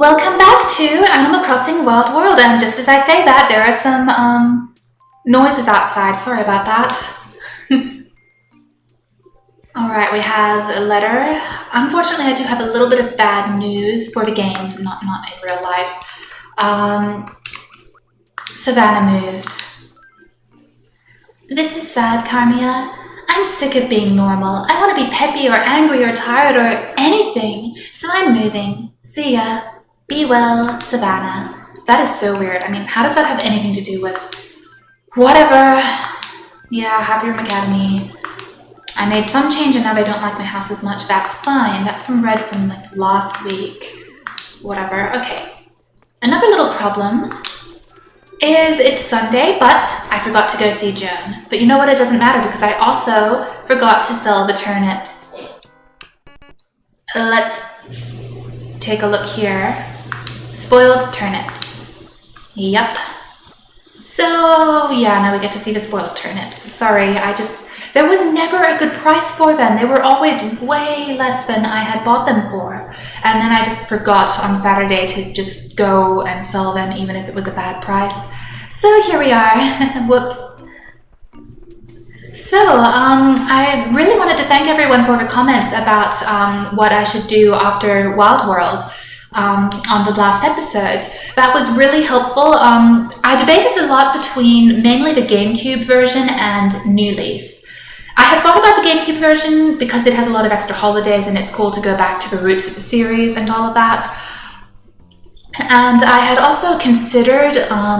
Welcome back to Animal Crossing Wild World, and just as I say that, there are some noises outside. Sorry about that. Alright, we have a letter. Unfortunately, I do have a little bit of bad news for the game, not in real life. Savannah moved. This is sad, Carmia. I'm sick of being normal. I want to be peppy or angry or tired or anything, so I'm moving. See ya. Be well, Savannah. That is so weird. I mean, how does that have anything to do with whatever? Yeah, Happy Room Academy. I made some change and now I don't like my house as much. That's fine. That's from Red from like last week. Whatever. Okay. Another little problem is it's Sunday, but I forgot to go see Joan. But you know what? It doesn't matter because I also forgot to sell the turnips. Let's take a look here. Spoiled turnips. Yep. So yeah, now we get to see the spoiled turnips. Sorry, there was never a good price for them. They were always way less than I had bought them for. And then I just forgot on Saturday to just go and sell them even if it was a bad price. So here we are. Whoops. So I really wanted to thank everyone for the comments about what I should do after Wild World. On the last episode. That was really helpful. I debated a lot between mainly the GameCube version and New Leaf. I had thought about the GameCube version because it has a lot of extra holidays and it's cool to go back to the roots of the series and all of that. And I had also considered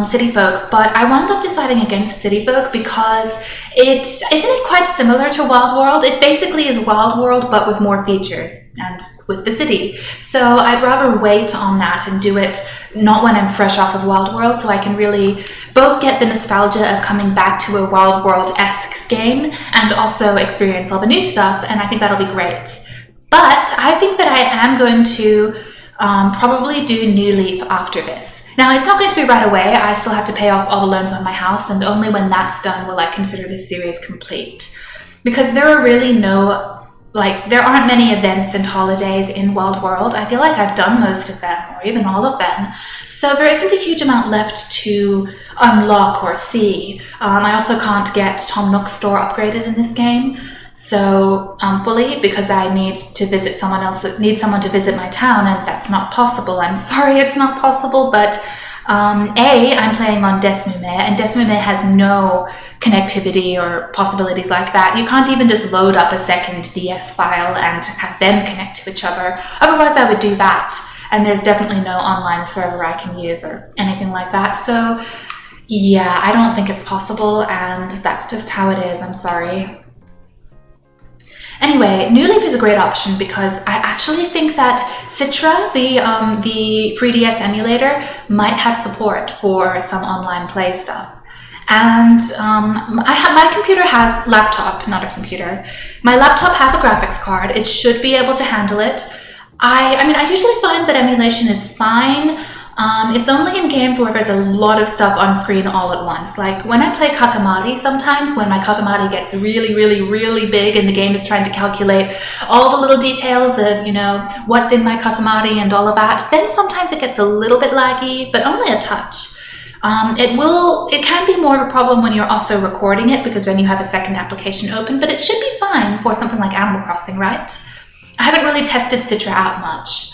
City Folk, but I wound up deciding against City Folk because isn't it quite similar to Wild World? It basically is Wild World, but with more features and with the city. So I'd rather wait on that and do it not when I'm fresh off of Wild World, so I can really both get the nostalgia of coming back to a Wild World-esque game and also experience all the new stuff, and I think that'll be great. But I think that I am going to probably do New Leaf after this. Now, it's not going to be right away. I still have to pay off all the loans on my house, and only when that's done will I consider this series complete. Because there are really there aren't many events and holidays in Wild World. I feel like I've done most of them, or even all of them. So there isn't a huge amount left to unlock or see. I also can't get Tom Nook's store upgraded in this game. So fully, because I need to visit someone else that needs someone to visit my town, and that's not possible. I'm sorry it's not possible, but I'm playing on Desmume, and Desmume has no connectivity or possibilities like that. You can't even just load up a second DS file and have them connect to each other. Otherwise I would do that, and there's definitely no online server I can use or anything like that. So yeah, I don't think it's possible, and that's just how it is. I'm sorry. Anyway, New Leaf is a great option because I actually think that Citra, the 3DS emulator, might have support for some online play stuff. And my computer has laptop, not a computer. My laptop has a graphics card. It should be able to handle it. I usually find that emulation is fine. It's only in games where there's a lot of stuff on screen all at once. Like when I play Katamari sometimes, when my Katamari gets really, really, really big and the game is trying to calculate all the little details of, what's in my Katamari and all of that, then sometimes it gets a little bit laggy, but only a touch. It can be more of a problem when you're also recording it because then you have a second application open, but it should be fine for something like Animal Crossing, right? I haven't really tested Citra out much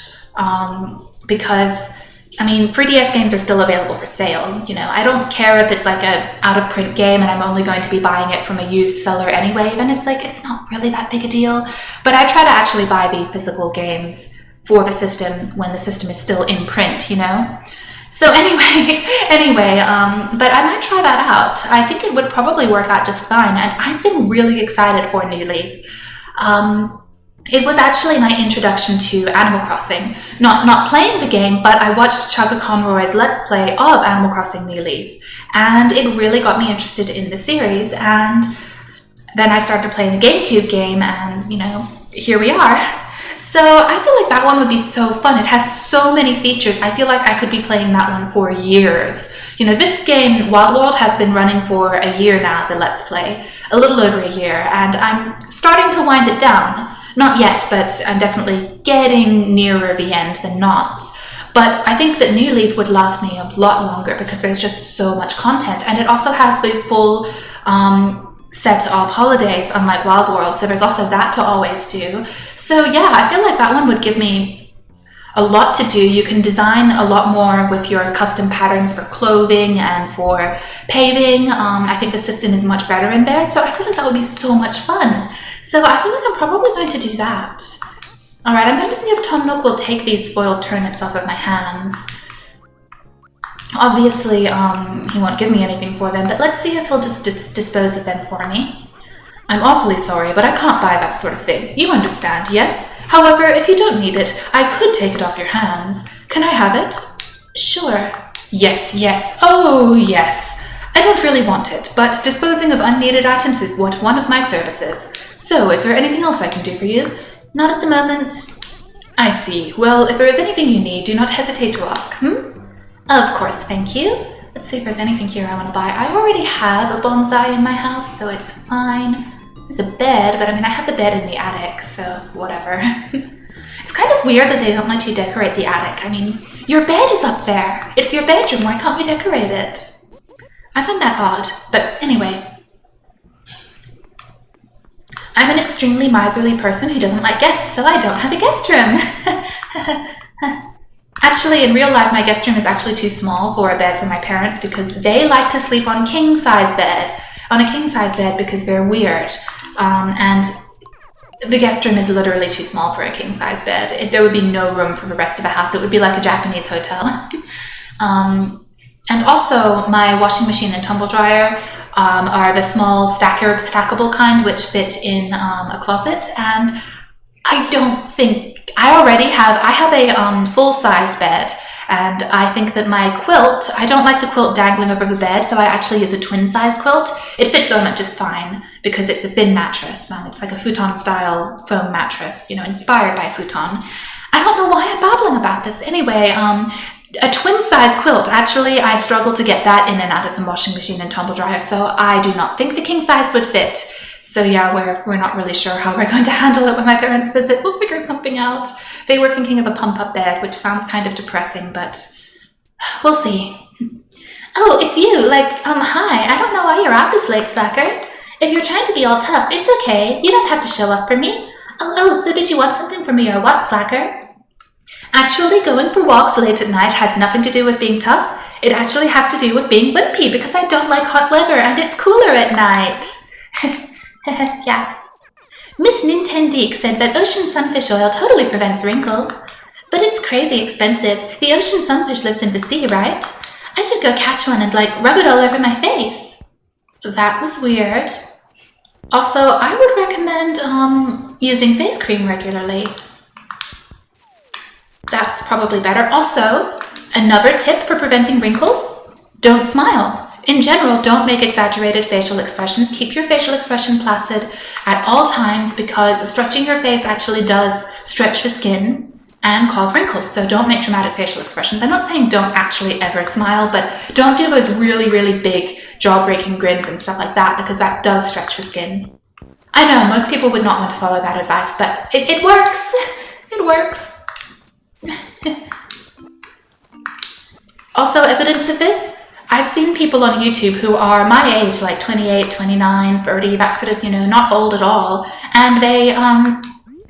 because 3DS games are still available for sale. I don't care if it's like a out-of-print game and I'm only going to be buying it from a used seller anyway, then it's not really that big a deal. But I try to actually buy the physical games for the system when the system is still in print, So anyway, but I might try that out. I think it would probably work out just fine, and I've been really excited for New Leaf. It was actually my introduction to Animal Crossing. Not playing the game, but I watched Chugga Conroy's Let's Play of Animal Crossing New Leaf, and it really got me interested in the series, and then I started playing the GameCube game, and, here we are. So I feel like that one would be so fun. It has so many features. I feel like I could be playing that one for years. This game, Wild World, has been running for a year now, the Let's Play, a little over a year, and I'm starting to wind it down. Not yet, but I'm definitely getting nearer the end than not. But I think that New Leaf would last me a lot longer because there's just so much content, and it also has the full set of holidays, unlike Wild World, so there's also that to always do. So yeah, I feel like that one would give me a lot to do. You can design a lot more with your custom patterns for clothing and for paving. I think the system is much better in there, so I feel like that would be so much fun. So I feel like I'm probably going to do that. All right, I'm going to see if Tom Nook will take these spoiled turnips off of my hands. Obviously, he won't give me anything for them, but let's see if he'll just dispose of them for me. I'm awfully sorry, but I can't buy that sort of thing. You understand, yes? However, if you don't need it, I could take it off your hands. Can I have it? Sure. Yes, yes. Oh, yes. I don't really want it, but disposing of unneeded items is one of my services. So, is there anything else I can do for you? Not at the moment. I see. Well, if there is anything you need, do not hesitate to ask, Of course, thank you. Let's see if there's anything here I want to buy. I already have a bonsai in my house, so it's fine. There's a bed, but I mean, I have the bed in the attic, so whatever. It's kind of weird that they don't let you decorate the attic. I mean, your bed is up there. It's your bedroom. Why can't we decorate it? I find that odd, but anyway. I'm an extremely miserly person who doesn't like guests, so I don't have a guest room. Actually, in real life, my guest room is actually too small for a bed for my parents because they like to sleep on a king-size bed because they're weird. And the guest room is literally too small for a king-size bed. There would be no room for the rest of the house. It would be like a Japanese hotel. And also, my washing machine and tumble dryer are the small stackable kind which fit in a closet, and I have a full-sized bed, and I think that my quilt, I don't like the quilt dangling over the bed, so I actually use a twin-sized quilt. It fits on it just fine because it's a thin mattress. It's like a futon-style foam mattress, inspired by a futon. I don't know why I'm babbling about this. Anyway, a twin-size quilt, actually, I struggle to get that in and out of the washing machine and tumble dryer, so I do not think the king-size would fit. So yeah, we're not really sure how we're going to handle it when my parents visit. We'll figure something out. They were thinking of a pump-up bed, which sounds kind of depressing, but we'll see. Oh, it's you. Hi. I don't know why you're out this late, slacker. If you're trying to be all tough, it's okay. You don't have to show off for me. Oh, so did you want something from me or what, slacker? Actually, going for walks late at night has nothing to do with being tough. It actually has to do with being wimpy because I don't like hot weather and it's cooler at night. Yeah. Miss Nintendeek said that ocean sunfish oil totally prevents wrinkles. But it's crazy expensive. The ocean sunfish lives in the sea, right? I should go catch one and rub it all over my face. That was weird. Also, I would recommend using face cream regularly. That's probably better. Also, another tip for preventing wrinkles, don't smile. In general, don't make exaggerated facial expressions. Keep your facial expression placid at all times because stretching your face actually does stretch the skin and cause wrinkles. So don't make dramatic facial expressions. I'm not saying don't actually ever smile, but don't do those really, really big jaw-breaking grins and stuff like that because that does stretch the skin. I know, most people would not want to follow that advice, but it works. It works. Also, evidence of this, I've seen people on YouTube who are my age, like 28, 29, 30, that sort of, not old at all, and they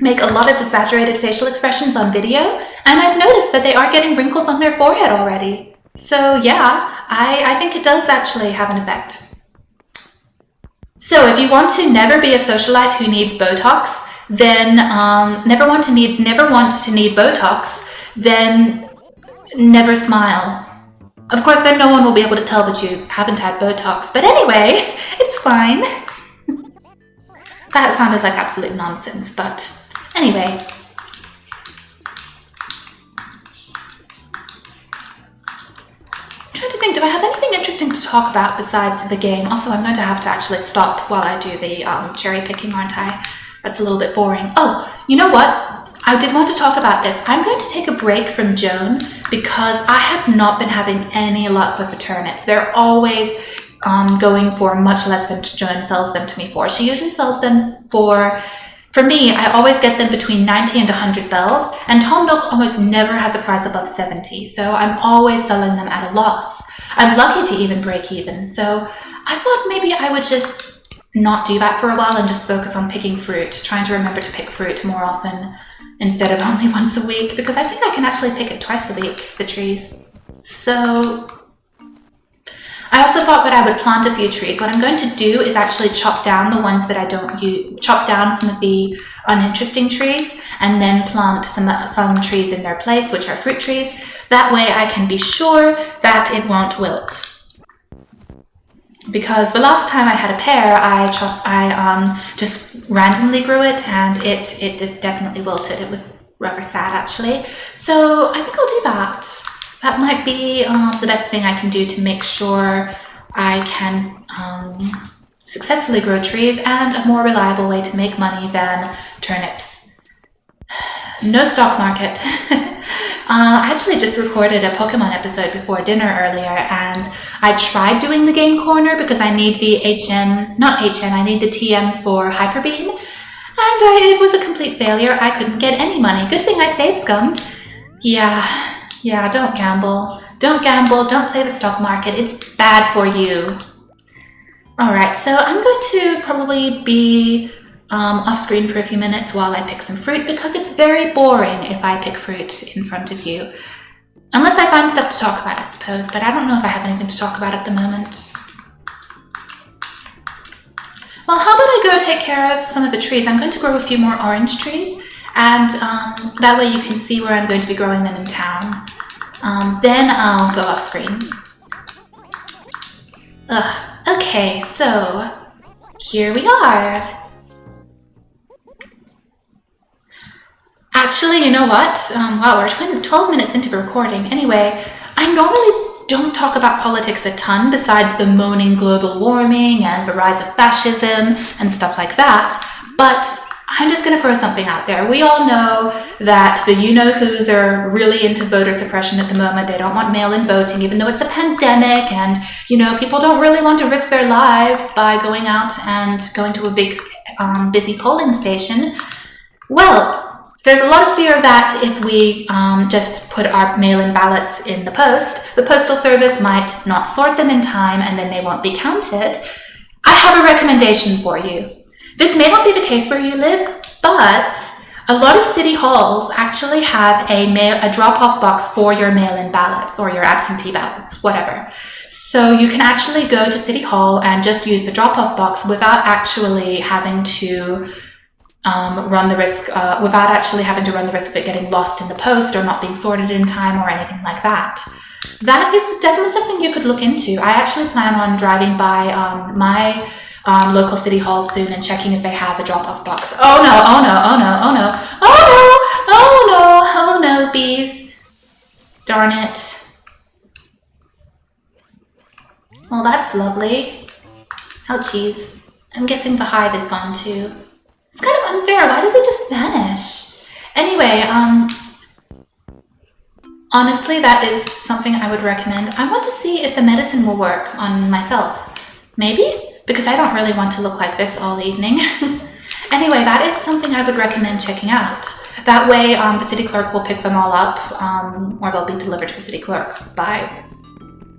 make a lot of exaggerated facial expressions on video, and I've noticed that they are getting wrinkles on their forehead already. So yeah, I think it does actually have an effect. So if you want to never be a socialite who needs Botox, then never want to need Botox, then never smile. Of course, then no one will be able to tell that you haven't had Botox. But anyway, it's fine. That sounded like absolute nonsense, but anyway. I'm trying to think, do I have anything interesting to talk about besides the game? Also, I'm going to have to actually stop while I do the cherry picking, aren't I? That's a little bit boring. Oh, you know what? I did want to talk about this. I'm going to take a break from Joan because I have not been having any luck with the turnips. They're always going for much less than Joan sells them to me for. She usually sells them for For me, I always get them between 90 and 100 bells, and Tom Nook almost never has a price above 70, so I'm always selling them at a loss. I'm lucky to even break even, so I thought maybe I would just not do that for a while and just focus on picking fruit, trying to remember to pick fruit more often instead of only once a week, because I think I can actually pick it twice a week, the trees. So I also thought that I would plant a few trees. What I'm going to do is actually chop down the ones that I don't use, chop down some of the uninteresting trees, and then plant some trees in their place, which are fruit trees. That way I can be sure that it won't wilt. Because the last time I had a pear, I just randomly grew it, and it definitely wilted. It was rather sad, actually. So I think I'll do that. That might be the best thing I can do to make sure I can successfully grow trees, and a more reliable way to make money than turnips. No stock market. I actually just recorded a Pokemon episode before dinner earlier, and I tried doing the game corner because I need the I need the TM for Hyper Beam, and it was a complete failure. I couldn't get any money. Good thing I save scummed. Yeah, don't gamble. Don't gamble, don't play the stock market. It's bad for you. Alright, so I'm going to probably be off screen for a few minutes while I pick some fruit, because it's very boring if I pick fruit in front of you. Unless I find stuff to talk about, I suppose, but I don't know if I have anything to talk about at the moment. Well, how about I go take care of some of the trees? I'm going to grow a few more orange trees, and that way you can see where I'm going to be growing them in town. Then I'll go off screen. Okay, so here we are. Actually, you know what? Wow, we're 12 minutes into the recording. Anyway, I normally don't talk about politics a ton besides bemoaning global warming and the rise of fascism and stuff like that, but I'm just going to throw something out there. We all know that the you-know-whos are really into voter suppression at the moment. They don't want mail-in voting, even though it's a pandemic, and, you know, people don't really want to risk their lives by going out and going to a big, busy polling station. Well, there's a lot of fear that if we just put our mail-in ballots in the post, the Postal Service might not sort them in time and then they won't be counted. I have a recommendation for you. This may not be the case where you live, but a lot of city halls actually have a drop-off box for your mail-in ballots or your absentee ballots, whatever. So you can actually go to City Hall and just use the drop-off box without actually having to run the risk of it getting lost in the post or not being sorted in time or anything like that. That is definitely something you could look into. I actually plan on driving by my local city hall soon and checking if they have a drop-off box. Oh no, bees. Darn it. Well, that's lovely. Ouchies. I'm guessing the hive is gone too. It's kind of unfair. Why does it just vanish? Anyway, honestly, that is something I would recommend. I want to see if the medicine will work on myself. Maybe? Because I don't really want to look like this all evening. Anyway, that is something I would recommend checking out. That way, the city clerk will pick them all up, or they'll be delivered to the city clerk by,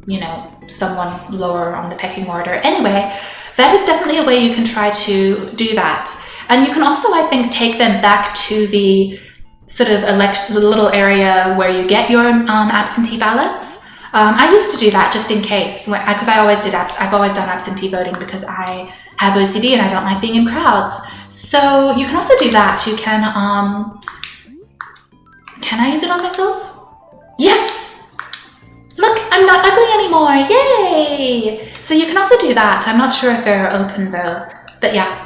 you know, someone lower on the pecking order. Anyway, that is definitely a way you can try to do that. And you can also, I think, take them back to the sort of the little area where you get your absentee ballots. I used to do that just in case, because I've always done absentee voting because I have OCD and I don't like being in crowds. So you can also do that. You can I use it on myself? Yes! Look, I'm not ugly anymore, yay! So you can also do that. I'm not sure if they're open though, but yeah.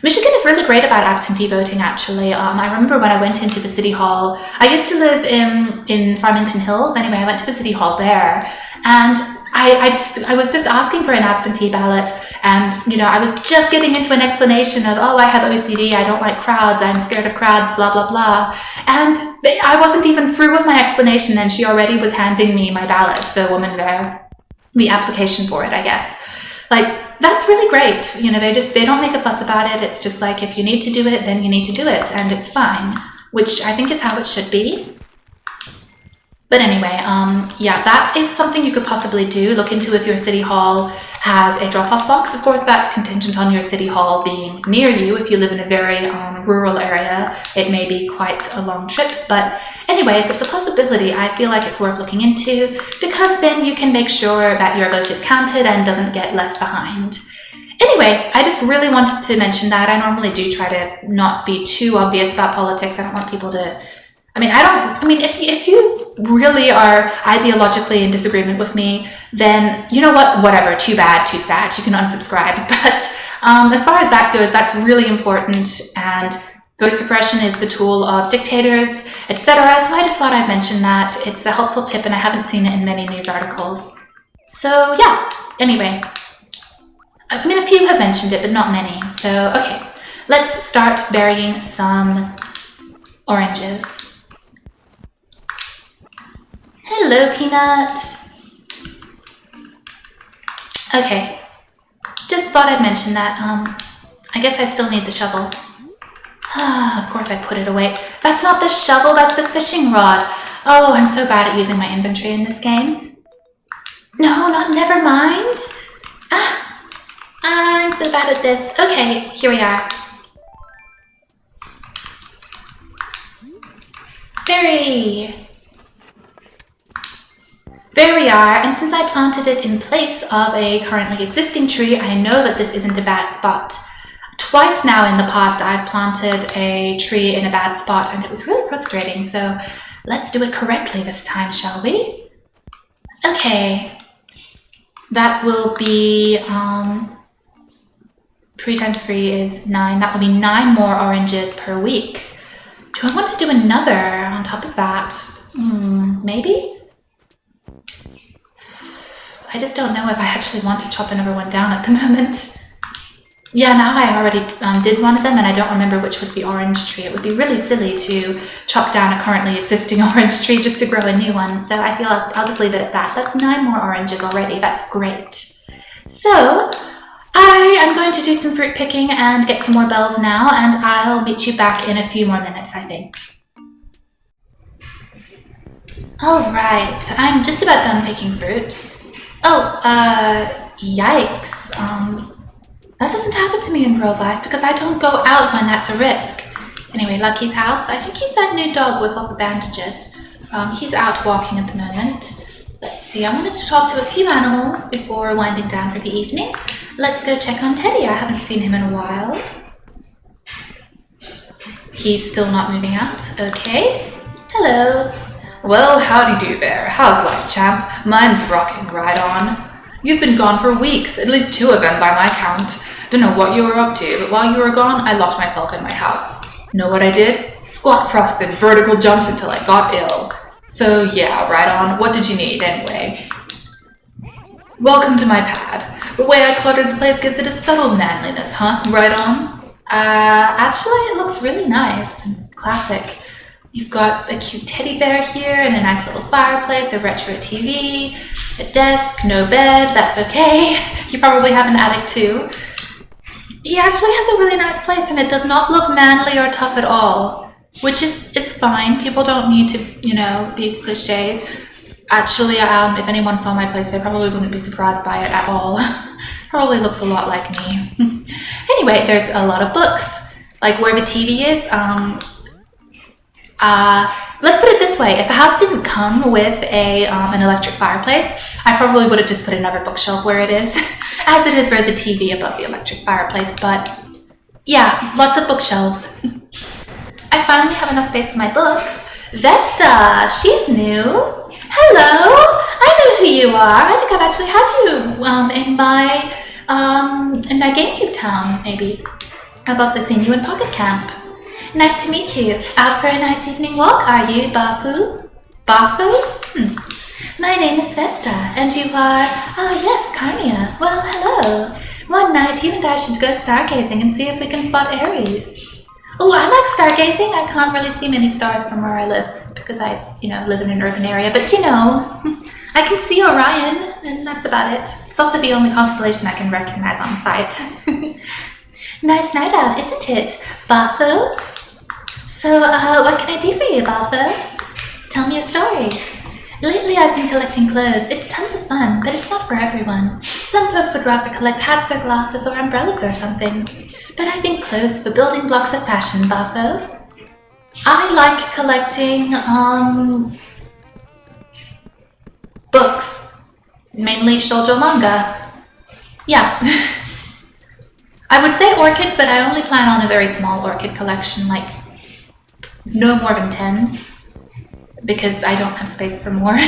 Michigan is really great about absentee voting, actually. I remember when I went into the city hall, I used to live in Farmington Hills. Anyway, I went to the city hall there, and I was just asking for an absentee ballot, and, you know, I was just getting into an explanation of, oh, I have OCD, I don't like crowds, I'm scared of crowds, blah, blah, blah. And I wasn't even through with my explanation, and she already was handing me my ballot, the woman there, the application for it, I guess. Like, that's really great. You know, they don't make a fuss about it. It's just like, if you need to do it, then you need to do it, and it's fine, which I think is how it should be. But anyway, yeah, that is something you could possibly do. Look into if your city hall has a drop-off box. Of course, that's contingent on your city hall being near you. If you live in a very rural area, it may be quite a long trip. But anyway, if it's a possibility, I feel like it's worth looking into, because then you can make sure that your vote is counted and doesn't get left behind. Anyway, I just really wanted to mention that. I normally do try to not be too obvious about politics. I don't want people to... if you really are ideologically in disagreement with me, then you know what, whatever, too bad, too sad, you can unsubscribe. But as far as that goes, that's really important, and vote suppression is the tool of dictators, etc. So I just thought I'd mention that. It's a helpful tip, and I haven't seen it in many news articles. So yeah, anyway, a few have mentioned it, but not many. So okay, let's start burying some oranges. Hello, Peanut. Okay, just thought I'd mention that. I guess I still need the shovel. Of course I put it away. That's not the shovel, that's the fishing rod. Oh, I'm so bad at using my inventory in this game. No, never mind. I'm so bad at this. Okay, here we are. There we are, and since I planted it in place of a currently existing tree, I know that this isn't a bad spot. Twice now in the past I've planted a tree in a bad spot, and it was really frustrating, so let's do it correctly this time, shall we? Okay, that will be, 3 times 3 is 9, that will be 9 more oranges per week. Do I want to do another on top of that? Maybe? I just don't know if I actually want to chop another one down at the moment. Yeah, now I already did one of them, and I don't remember which was the orange tree. It would be really silly to chop down a currently existing orange tree just to grow a new one, so I feel I'll just leave it at that. That's 9 more oranges already. That's great. So I am going to do some fruit picking and get some more bells now, and I'll meet you back in a few more minutes, I think. All right, I'm just about done picking fruit. Oh, yikes. That doesn't happen to me in real life because I don't go out when that's a risk. Anyway, Lucky's house. I think he's that new dog with all the bandages. He's out walking at the moment. Let's see, I wanted to talk to a few animals before winding down for the evening. Let's go check on Teddy. I haven't seen him in a while. He's still not moving out. Okay. Hello. Well, howdy do there. How's life, champ? Mine's rocking right on. You've been gone for weeks, at least 2 of them by my count. Don't know what you were up to, but while you were gone, I locked myself in my house. Know what I did? Squat thrusts and vertical jumps until I got ill. So yeah, right on. What did you need anyway? Welcome to my pad. The way I cluttered the place gives it a subtle manliness, huh? Right on? Actually, it looks really nice and classic. You've got a cute teddy bear here and a nice little fireplace, a retro TV, a desk, no bed, that's okay. You probably have an attic too. He actually has a really nice place and it does not look manly or tough at all, which is fine. People don't need to, be cliches. Actually, if anyone saw my place, they probably wouldn't be surprised by it at all. Probably looks a lot like me. Anyway, there's a lot of books. Like where the TV is, let's put it this way. If the house didn't come with an electric fireplace, I probably would have just put another bookshelf where it is. As it is, there's a TV above the electric fireplace, but yeah, lots of bookshelves. I finally have enough space for my books. Vesta, she's new. Hello, I know who you are. I think I've actually had you in my GameCube town, maybe. I've also seen you in Pocket Camp. Nice to meet you. Out for a nice evening walk, are you, Bafu? Bafu? My name is Vesta, and you are... Oh yes, Carmia. Well, hello. One night, you and I should go stargazing and see if we can spot Aries. Oh, I like stargazing. I can't really see many stars from where I live, because I, live in an urban area. But, I can see Orion, and that's about it. It's It's also the only constellation I can recognize on sight. Nice night out, isn't it, Bartho? So, what can I do for you, Bartho? Tell me a story. Lately I've been collecting clothes. It's tons of fun, but it's not for everyone. Some folks would rather collect hats or glasses or umbrellas or something. But I think clothes are the building blocks of fashion, Bartho. I like collecting, books. Mainly shoujo manga. Yeah. I would say orchids, but I only plan on a very small orchid collection, like no more than 10. Because I don't have space for more.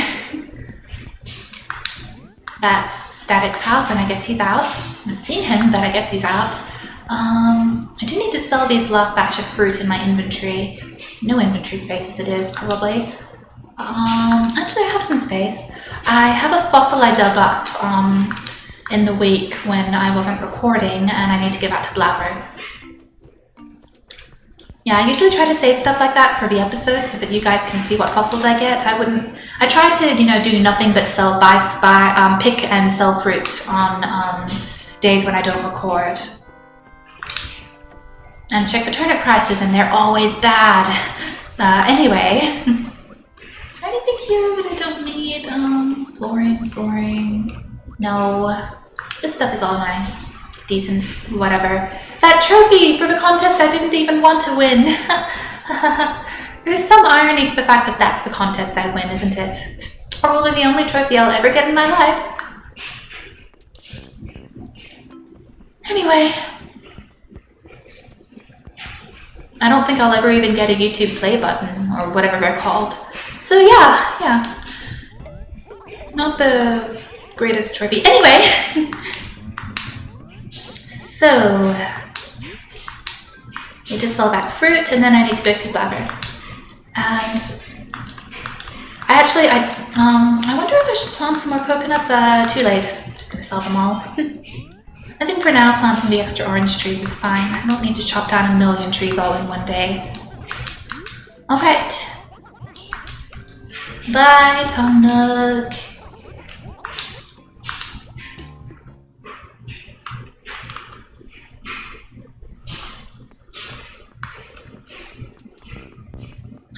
That's Static's house, and I guess he's out. I haven't seen him, but I guess he's out. I do need to sell this last batch of fruit in my inventory. No inventory space as it is, probably. Actually, I have some space. I have a fossil I dug up in the week when I wasn't recording, and I need to give out to Blavers. Yeah, I usually try to save stuff like that for the episode so that you guys can see what fossils I get. I try to, do nothing but pick and sell fruit on days when I don't record. And check the turnip prices, and they're always bad. Anyway, is there anything here that I don't need? Flooring. No, this stuff is all nice, decent, whatever. That trophy for the contest I didn't even want to win. There's some irony to the fact that that's the contest I win, isn't it? Probably the only trophy I'll ever get in my life. Anyway, I don't think I'll ever even get a YouTube play button or whatever they're called. So yeah. Not the greatest trophy. Anyway, so need to sell that fruit, and then I need to go see Blavers. And I wonder if I should plant some more coconuts. Too late. I'm just gonna sell them all. I think for now, planting the extra orange trees is fine. I don't need to chop down 1,000,000 trees all in one day. All right. Bye, Tom Nook.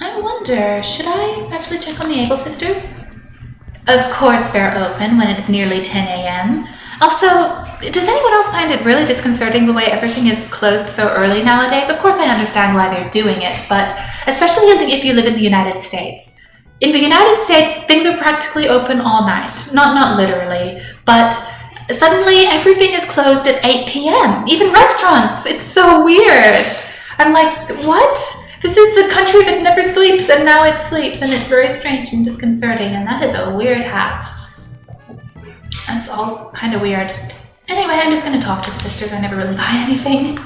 I wonder, should I actually check on the Able sisters? Of course they're open when it's nearly 10 a.m. Also, does anyone else find it really disconcerting the way everything is closed so early nowadays? Of course I understand why they're doing it, but especially if you live in the United States. In the United States, things are practically open all night. Not literally, but suddenly everything is closed at 8 p.m. Even restaurants. It's so weird. I'm like, what? This is the country that never sleeps, and now it sleeps, and it's very strange and disconcerting, and that is a weird hat. That's all kind of weird. Anyway, I'm just going to talk to the sisters. I never really buy anything.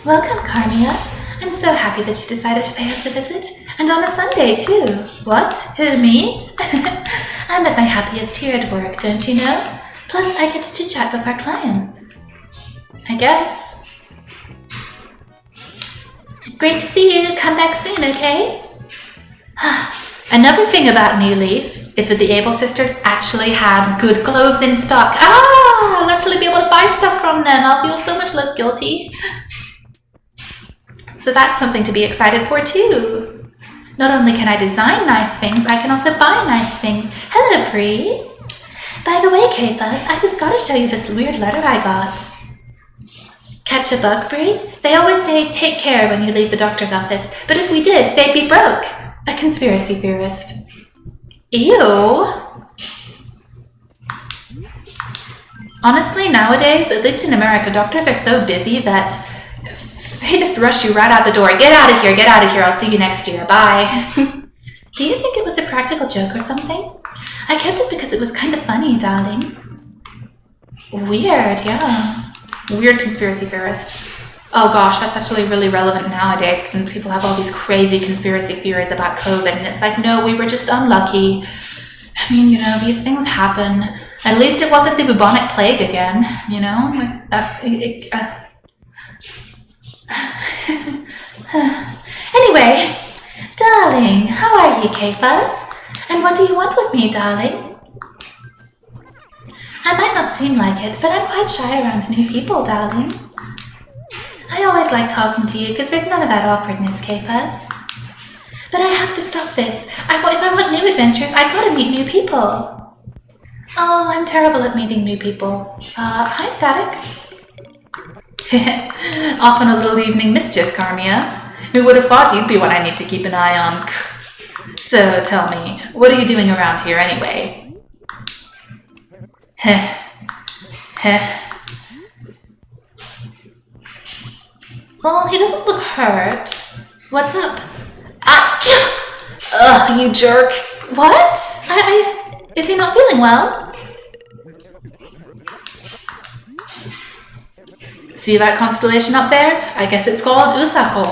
Welcome, Carmia. I'm so happy that you decided to pay us a visit, and on a Sunday, too. What? Who, me? I'm at my happiest here at work, don't you know? Plus, I get to chit-chat with our clients. I guess. Great to see you. Come back soon, okay? Another thing about New Leaf is that the Able sisters actually have good clothes in stock. I'll actually be able to buy stuff from them. I'll feel so much less guilty. So that's something to be excited for too. Not only can I design nice things, I can also buy nice things. Hello, Bree. By the way, K-Fuzz, I just gotta show you this weird letter I got. Catch a bug, Bree? They always say, take care when you leave the doctor's office, but if we did, they'd be broke. A conspiracy theorist. Ew. Honestly, nowadays, at least in America, doctors are so busy that they just rush you right out the door. Get out of here, I'll see you next year, bye. Do you think it was a practical joke or something? I kept it because it was kind of funny, darling. Weird, yeah. Weird conspiracy theorist. Oh gosh, that's actually really relevant nowadays when people have all these crazy conspiracy theories about COVID, and it's like, no, we were just unlucky. I mean, these things happen. At least it wasn't the bubonic plague again, Like that, Anyway, darling, how are you, K-Fuzz? And what do you want with me, darling? I might not seem like it, but I'm quite shy around new people, darling. I always like talking to you because there's none of that awkwardness, K-Fuzz. But I have to stop this. If I want new adventures, I gotta meet new people. Oh, I'm terrible at meeting new people. Hi, Static. Off on a little evening mischief, Carmia. Who would have thought you'd be one I need to keep an eye on? So tell me, what are you doing around here anyway? Heh. Heh. Well, he doesn't look hurt. What's up? Achoo! Ugh, you jerk. What? Is he not feeling well? See that constellation up there? I guess it's called Usako.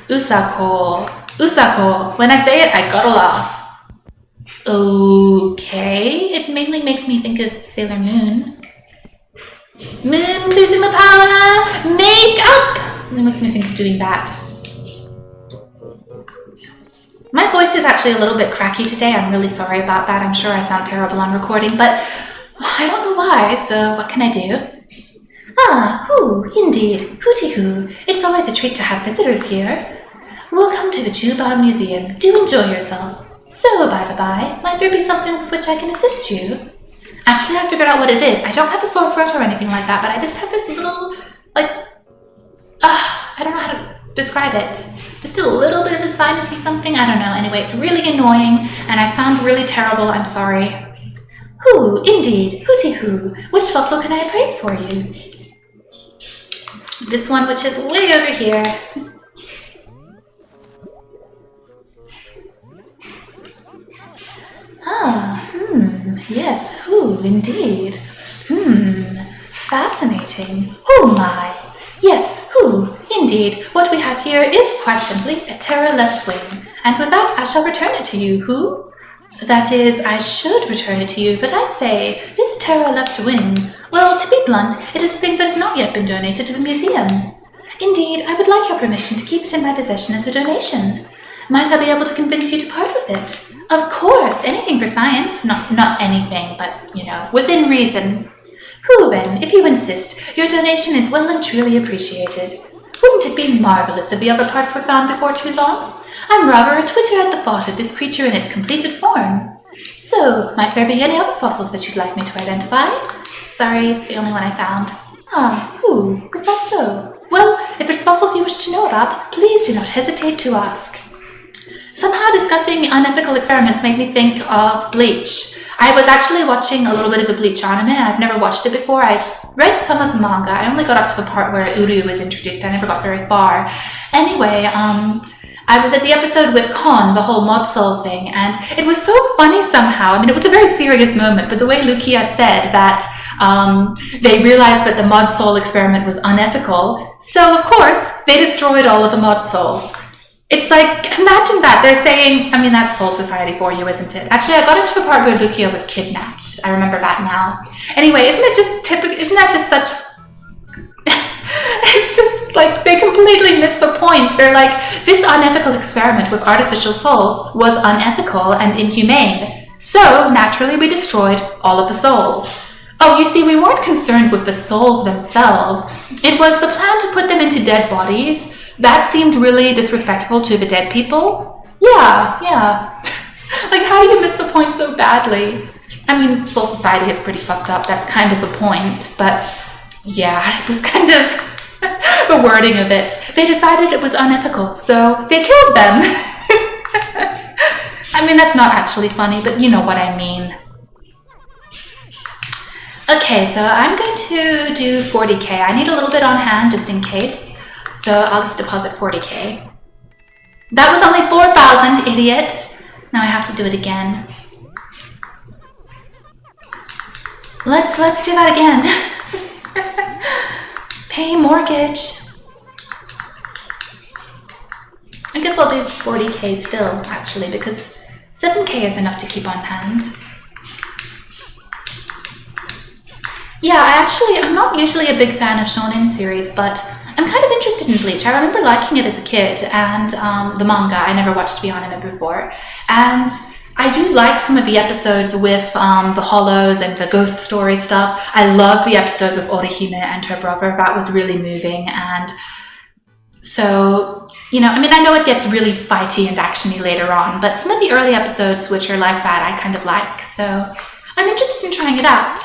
Usako. Usako. When I say it, I gotta laugh. Okay. It mainly makes me think of Sailor Moon. Moon, pleasing the power, make up! It makes me think of doing that. My voice is actually a little bit cracky today. I'm really sorry about that. I'm sure I sound terrible on recording, but I don't know why, so what can I do? Ah, hoo, indeed. Hooty hoo. It's always a treat to have visitors here. Welcome to the Juban Museum. Do enjoy yourself. So, by the by, might there be something with which I can assist you? Actually, I figured out what it is. I don't have a sore throat or anything like that, but I just have this little, I don't know how to describe it. Just a little bit of a sinusy something. I don't know. Anyway, it's really annoying, and I sound really terrible. I'm sorry. Hoo, indeed. Hooty hoo. Which fossil can I appraise for you? This one, which is way over here. Yes, who, indeed. Fascinating. Oh my. Yes, who, indeed. What we have here is quite simply a Terra left wing. And with that, I shall return it to you, who? That is, I should return it to you, but I say, this Terra left wing, well, to be blunt, it is a thing that has not yet been donated to the museum. Indeed, I would like your permission to keep it in my possession as a donation. Might I be able to convince you to part with it? Of course, anything for science. Not anything, but, within reason. Who then, if you insist, your donation is well and truly appreciated. Wouldn't it be marvelous if the other parts were found before too long? I'm rather a twitter at the thought of this creature in its completed form. So, might there be any other fossils that you'd like me to identify? Sorry, it's the only one I found. Ah, who? Is that so? Well, if it's fossils you wish to know about, please do not hesitate to ask. Somehow discussing unethical experiments made me think of Bleach. I was actually watching a little bit of a Bleach anime. I've never watched it before. I've read some of the manga. I only got up to the part where Uru was introduced. I never got very far. Anyway, I was at the episode with Kon, the whole mod soul thing, and it was so funny somehow. I mean, it was a very serious moment, but the way Lukia said that they realized that the mod soul experiment was unethical, so of course, they destroyed all of the mod souls. It's like, imagine that. They're saying, I mean, that's Soul Society for you, isn't it? Actually, I got into the part where Lukia was kidnapped. I remember that now. Anyway, isn't that just such... It's just like, they completely miss the point. They're like, this unethical experiment with artificial souls was unethical and inhumane. So, naturally, we destroyed all of the souls. Oh, you see, we weren't concerned with the souls themselves. It was the plan to put them into dead bodies. That seemed really disrespectful to the dead people. Yeah. Like, how do you miss the point so badly? I mean, Soul Society is pretty fucked up. That's kind of the point. But, yeah, it was kind of the wording of it. They decided it was unethical, so they killed them. I mean, that's not actually funny, but you know what I mean. Okay, so I'm going to do 40k. I need a little bit on hand just in case. So I'll just deposit 40k. That was only 4,000, idiot. Now I have to do it again. Let's do that again. Pay mortgage. I guess I'll do 40k still, actually, because 7k is enough to keep on hand. Yeah, I'm not usually a big fan of shonen series, but I'm kind of interested in Bleach. I remember liking it as a kid, and the manga. I never watched the anime before. And I do like some of the episodes with the hollows and the ghost story stuff. I love the episode with Orihime and her brother. That was really moving. And so, you know, I mean, I know it gets really fighty and actiony later on, but some of the early episodes which are like that, I kind of like. So I'm interested in trying it out.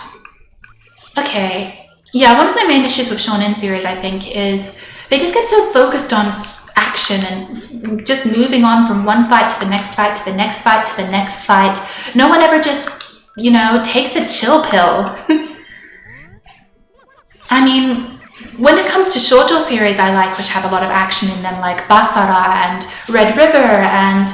Okay. Yeah, one of my main issues with shonen series, I think, is they just get so focused on action and just moving on from one fight to the next fight to the next fight to the next fight. No one ever just, you know, takes a chill pill. I mean, when it comes to shoujo series I like, which have a lot of action in them, like Basara and Red River and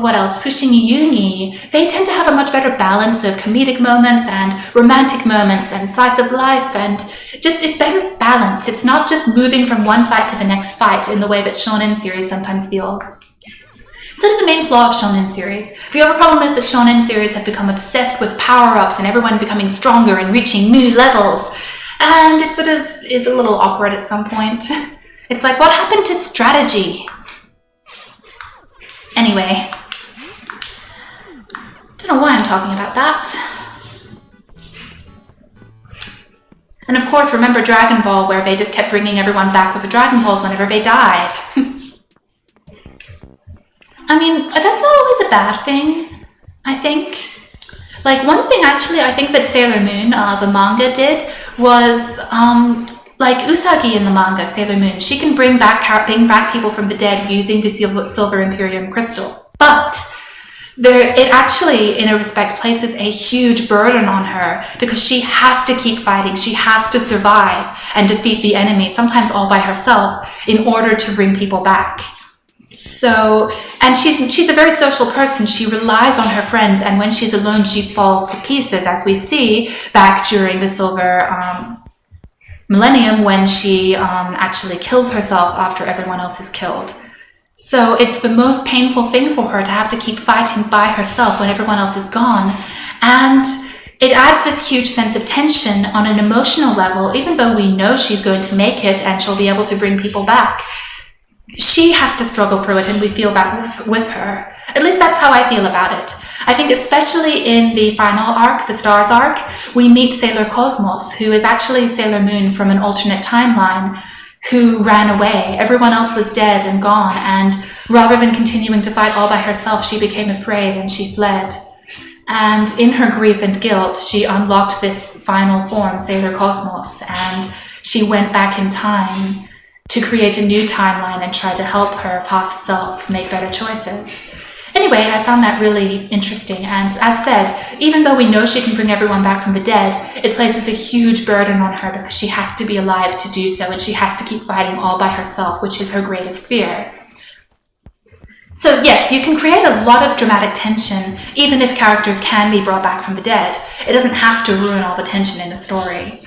what else, Fushimi Yuni, they tend to have a much better balance of comedic moments and romantic moments and slice of life, and just it's better balanced. It's not just moving from one fight to the next fight in the way that shonen series sometimes feel. Sort of the main flaw of shonen series. The other problem is that shonen series have become obsessed with power-ups and everyone becoming stronger and reaching new levels. And it sort of is a little awkward at some point. It's like, what happened to strategy? Anyway, don't know why I'm talking about that. And of course, remember Dragon Ball, where they just kept bringing everyone back with the Dragon Balls whenever they died. I mean, that's not always a bad thing, I think. Like, one thing actually I think that Sailor Moon, the manga, did was, like Usagi in the manga, Sailor Moon, she can bring back people from the dead using the Silver Imperium crystal. But it actually, in a respect, places a huge burden on her because she has to keep fighting. She has to survive and defeat the enemy, sometimes all by herself, in order to bring people back. So, and she's a very social person. She relies on her friends, and when she's alone, she falls to pieces, as we see back during the Silver Millennium when she actually kills herself after everyone else is killed. So it's the most painful thing for her to have to keep fighting by herself when everyone else is gone. And it adds this huge sense of tension on an emotional level, even though we know she's going to make it and she'll be able to bring people back. She has to struggle through it, and we feel that with her. At least that's how I feel about it. I think especially in the final arc, the Stars arc, we meet Sailor Cosmos, who is actually Sailor Moon from an alternate timeline, who ran away. Everyone else was dead and gone, and rather than continuing to fight all by herself, she became afraid and she fled. And in her grief and guilt, she unlocked this final form, Sailor Cosmos, and she went back in time to create a new timeline and try to help her past self make better choices. Anyway, I found that really interesting, and as said, even though we know she can bring everyone back from the dead, it places a huge burden on her because she has to be alive to do so, and she has to keep fighting all by herself, which is her greatest fear. So yes, you can create a lot of dramatic tension, even if characters can be brought back from the dead. It doesn't have to ruin all the tension in a story.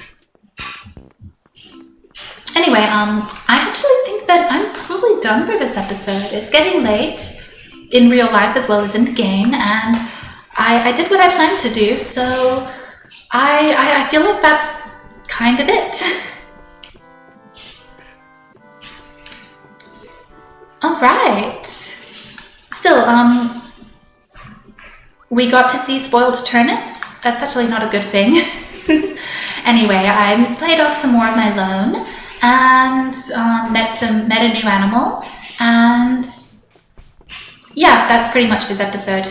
Anyway, I actually think that I'm probably done for this episode. It's getting late, in real life as well as in the game, and I did what I planned to do, so I feel like that's kind of it. Alright. Still, we got to see spoiled turnips. That's actually not a good thing. Anyway, I played off some more of my loan and met a new animal, and yeah, that's pretty much this episode.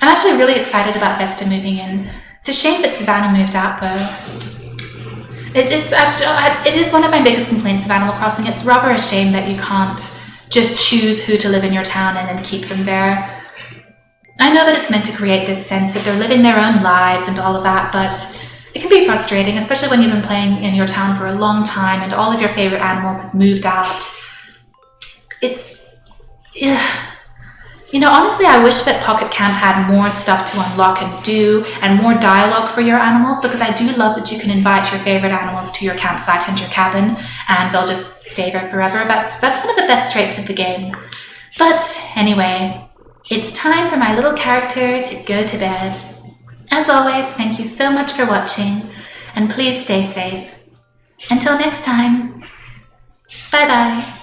I'm actually really excited about Vesta moving in. It's a shame that Savannah moved out though. It is one of my biggest complaints of Animal Crossing. It's rather a shame that you can't just choose who to live in your town and then keep them there. I know that it's meant to create this sense that they're living their own lives and all of that, but it can be frustrating, especially when you've been playing in your town for a long time and all of your favorite animals have moved out. You know, honestly, I wish that Pocket Camp had more stuff to unlock and do, and more dialogue for your animals, because I do love that you can invite your favorite animals to your campsite and your cabin, and they'll just stay there forever. That's one of the best traits of the game. But anyway, it's time for my little character to go to bed. As always, thank you so much for watching, and please stay safe. Until next time, bye-bye.